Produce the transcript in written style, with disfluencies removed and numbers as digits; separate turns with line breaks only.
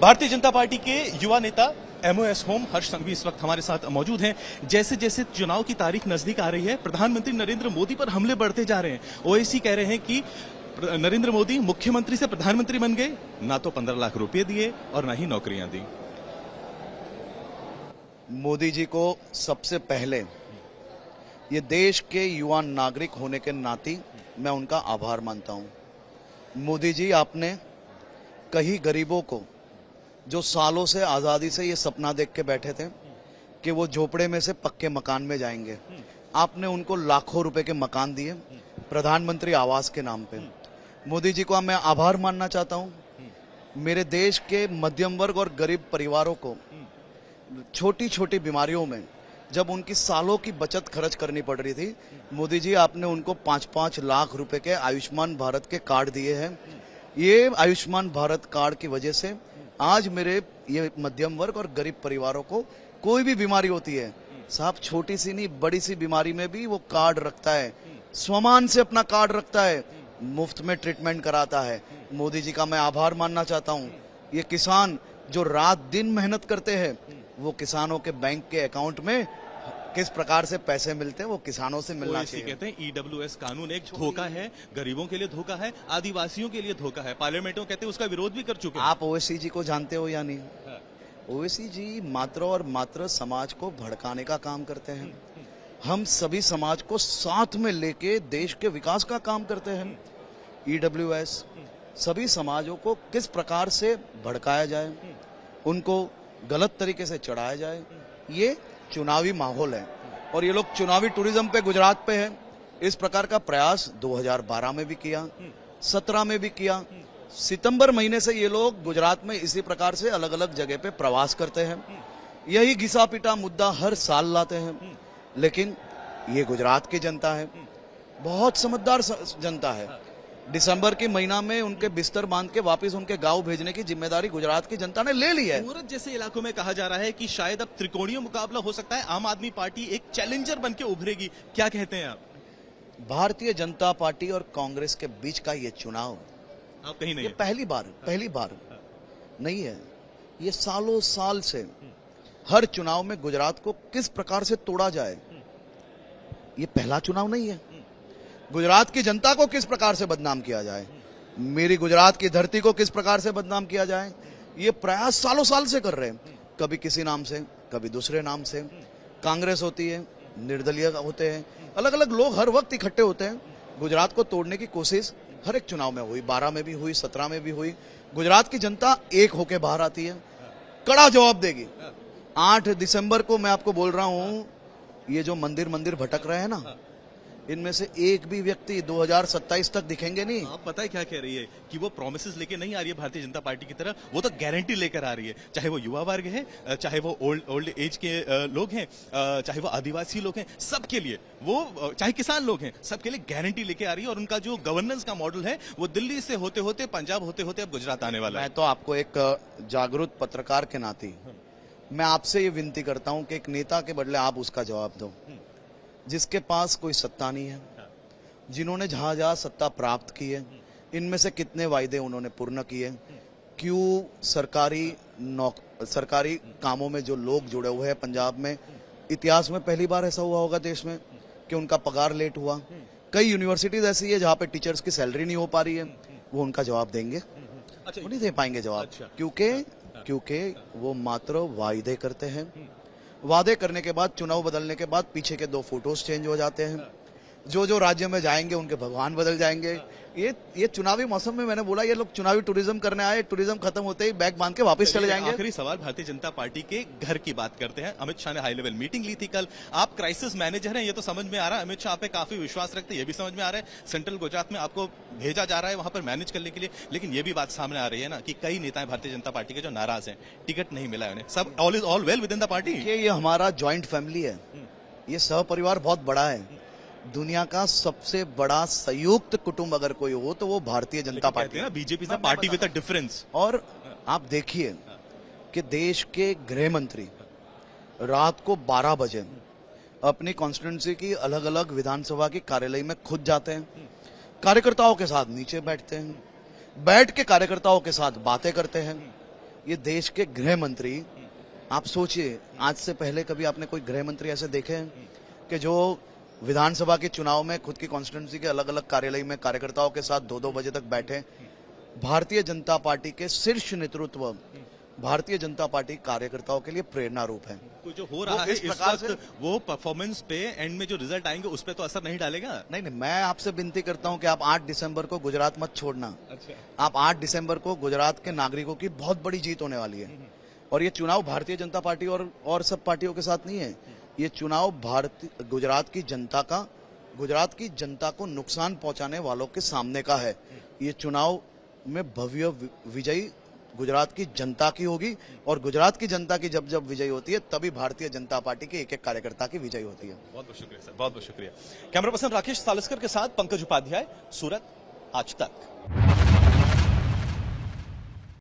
Bharatiya Janata party के युवा नेता एमओएस होम हर्ष संघवी इस वक्त हमारे साथ मौजूद हैं। जैसे जैसे चुनाव की तारीख नजदीक आ रही है, प्रधानमंत्री नरेंद्र मोदी पर हमले बढ़ते जा रहे हैं। ओवैसी कह रहे हैं कि नरेंद्र मोदी मुख्यमंत्री से प्रधानमंत्री बन गए, ना तो 15 लाख रुपए दिए और ना ही नौकरियां दी।
मोदी जी को सबसे पहले ये देश के युवा नागरिक होने के नाते मैं उनका आभार मानता हूं। मोदी जी, आपने कई गरीबों को जो सालों से आजादी से ये सपना देख के बैठे थे कि वो झोपड़े में से पक्के मकान में जाएंगे, आपने उनको लाखों रुपए के मकान दिए प्रधानमंत्री आवास के नाम पे। मोदी जी को मैं आभार मानना चाहता हूं। मेरे देश के मध्यम वर्ग और गरीब परिवारों को छोटी छोटी बीमारियों में जब उनकी सालों की बचत खर्च करनी पड़ रही थी, मोदी जी आपने उनको 5-5 लाख रुपए के आयुष्मान भारत के कार्ड दिए हैं। ये आयुष्मान भारत कार्ड की वजह से आज मेरे ये मध्यम वर्ग और गरीब परिवारों को कोई भी बीमारी होती है, साहब छोटी सी नहीं बड़ी सी बीमारी में भी वो कार्ड रखता है, स्वमान से अपना कार्ड रखता है, मुफ्त में ट्रीटमेंट कराता है। मोदी जी का मैं आभार मानना चाहता हूँ। ये किसान जो रात दिन मेहनत करते हैं, वो किसानों के बैंक के अकाउंट में किस प्रकार से पैसे मिलते हैं वो किसानों से मिलना चाहिए।
कहते हैं ईडब्ल्यूएस कानून एक धोखा है, गरीबों के लिए धोखा है, आदिवासियों के लिए धोखा है। पार्लियामेंट में कहते हैं उसका विरोध भी कर चुके हैं।
आप ओवैसी जी को जानते हो या नहीं? ओवैसी जी मात्र और मात्र समाज को भड़काने का काम करते हैं। हम सभी समाज को साथ में लेके देश के विकास का काम करते हैं। ईडब्ल्यूएस सभी समाजों को किस प्रकार से भड़काया जाए, उनको गलत तरीके से चढ़ाया जाए, ये चुनावी माहौल है और ये लोग चुनावी टूरिज्म पे गुजरात पे है। इस प्रकार का प्रयास 2012 में भी किया, 17 में भी किया। सितंबर महीने से ये लोग गुजरात में इसी प्रकार से अलग अलग जगह पे प्रवास करते हैं। यही घिसा पिटा मुद्दा हर साल लाते हैं। लेकिन ये गुजरात की जनता है, बहुत समझदार जनता है। दिसंबर के महीना में उनके बिस्तर बांध के वापस उनके गांव भेजने की जिम्मेदारी गुजरात की जनता ने ले ली है।
सूरत जैसे इलाकों में कहा जा रहा है कि शायद अब त्रिकोणीय मुकाबला हो सकता है, आम आदमी पार्टी एक चैलेंजर बनके उभरेगी। क्या कहते हैं आप?
भारतीय जनता पार्टी और कांग्रेस के बीच का ये चुनाव
आप कहीं नहीं
ये पहली बार नहीं है। ये सालों साल से हर चुनाव में गुजरात को किस प्रकार से तोड़ा जाए, ये पहला चुनाव नहीं है। गुजरात की जनता को किस प्रकार से बदनाम किया जाए, मेरी गुजरात की धरती को किस प्रकार से बदनाम किया जाए, ये प्रयास सालों साल से कर रहे हैं। कभी किसी नाम से, कभी दूसरे नाम से। कांग्रेस होती है, निर्दलीय होते हैं, अलग अलग लोग हर वक्त इकट्ठे होते हैं। गुजरात को तोड़ने की कोशिश हर एक चुनाव में हुई, 12 में भी हुई, 17 में भी हुई। गुजरात की जनता एक होके बाहर आती है, कड़ा जवाब देगी। 8 दिसंबर को मैं आपको बोल रहा हूं, ये जो मंदिर भटक रहे हैं ना, इनमें से एक भी व्यक्ति 2027 तक दिखेंगे नहीं।
आप पता है क्या कह रही है कि वो प्रॉमिसेस लेके नहीं आ रही है भारतीय जनता पार्टी की तरफ, वो तो गारंटी लेकर आ रही है। चाहे वो युवा वर्ग है, चाहे वो ओल्ड एज के लोग हैं, चाहे वो आदिवासी लोग हैं, सबके लिए, वो चाहे किसान लोग हैं, सबके लिए गारंटी लेके आ रही है। और उनका जो गवर्नेंस का मॉडल है वो दिल्ली से होते होते पंजाब होते होते अब गुजरात आने वाला है।
मैं तो आपको एक जागरूक पत्रकार के नाते मैं आपसे ये विनती करता हूं कि एक नेता के बदले आप उसका जवाब दो, जिसके पास कोई सत्ता नहीं है, जिन्होंने जहां जहां सत्ता प्राप्त की है, इनमें से कितने वायदे उन्होंने पूर्ण किए, क्यों सरकारी कामों में जो लोग जुड़े हुए हैं पंजाब में, इतिहास में पहली बार ऐसा हुआ होगा देश में कि उनका पगार लेट हुआ। कई यूनिवर्सिटीज ऐसी है जहां पे टीचर्स की सैलरी नहीं हो पा रही है, वो उनका जवाब देंगे?
अच्छा,
वो नहीं दे पाएंगे जवाब। क्योंकि वो मात्र वायदे करते हैं। वादे करने के बाद, चुनाव बदलने के बाद पीछे के 2 फोटोज चेंज हो जाते हैं। जो राज्य में जाएंगे उनके भगवान बदल जाएंगे। ये चुनावी मौसम में मैंने बोला ये लोग चुनावी टूरिज्म करने आए, टूरिज्म खत्म होते ही बैग बांध के वापस चले जाएंगे।
आखिरी सवाल, भारतीय जनता पार्टी के घर की बात करते हैं। अमित शाह ने हाई लेवल मीटिंग ली थी कल। आप क्राइसिस मैनेजर हैं, ये तो समझ में आ रहा है। अमित शाह पे काफी विश्वास रखते हैं, ये भी समझ में आ रहा है। सेंट्रल गुजरात में आपको भेजा जा रहा है वहां पर मैनेज करने के लिए, लेकिन ये भी बात सामने आ रही है ना कि कई नेता भारतीय जनता पार्टी के जो नाराज हैं, टिकट नहीं मिला है उन्हें। सब all is all well with in the party.
ये हमारा ज्वाइंट फैमिली है, ये सह परिवार बहुत बड़ा है। दुनिया का सबसे बड़ा संयुक्त कुटुंब अगर कोई हो तो वो भारतीय जनता पार्टी है।
BJP is a party with a difference.
और आप देखिए कि देश के गृह मंत्री रात को 12 बजे अपनी कॉन्स्टिट्यूंसी की अलग अलग विधानसभा की कार्यालय में खुद जाते हैं, कार्यकर्ताओं के साथ नीचे बैठते हैं, बैठ के कार्यकर्ताओं के साथ बातें करते हैं। ये देश के गृह मंत्री, आप सोचिए आज से पहले कभी आपने कोई गृह मंत्री ऐसे देखे हैं कि जो विधानसभा के चुनाव में खुद की कॉन्स्टिट्यूंसी के अलग अलग कार्यालय में कार्यकर्ताओं के साथ 2-2 बजे तक बैठे। भारतीय जनता पार्टी के शीर्ष नेतृत्व भारतीय जनता पार्टी कार्यकर्ताओं के लिए प्रेरणा रूप है।
तो जो हो रहा है
इस
इस
प्रकार
वक्त वो परफॉर्मेंस पे एंड में जो रिजल्ट आएंगे उस पे तो असर नहीं डालेगा।
नहीं, मैं आपसे विनती करता हूं कि आप 8 दिसंबर को गुजरात मत छोड़ना।
अच्छा,
आप 8 दिसंबर को गुजरात के नागरिकों की बहुत बड़ी जीत होने वाली है। और ये चुनाव भारतीय जनता पार्टी और सब पार्टियों के साथ नहीं है। ये चुनाव गुजरात की जनता को नुकसान पहुंचाने वालों के सामने का है। ये चुनाव में भव्य विजयी गुजरात की जनता की होगी और गुजरात की जनता की जब जब विजयी होती है तभी भारतीय जनता पार्टी के एक एक कार्यकर्ता की विजयी होती है।
बहुत बहुत शुक्रिया सर, बहुत बहुत शुक्रिया। कैमरा पर्सन राकेश सालस्कर के साथ पंकज उपाध्याय, सूरत, आज तक।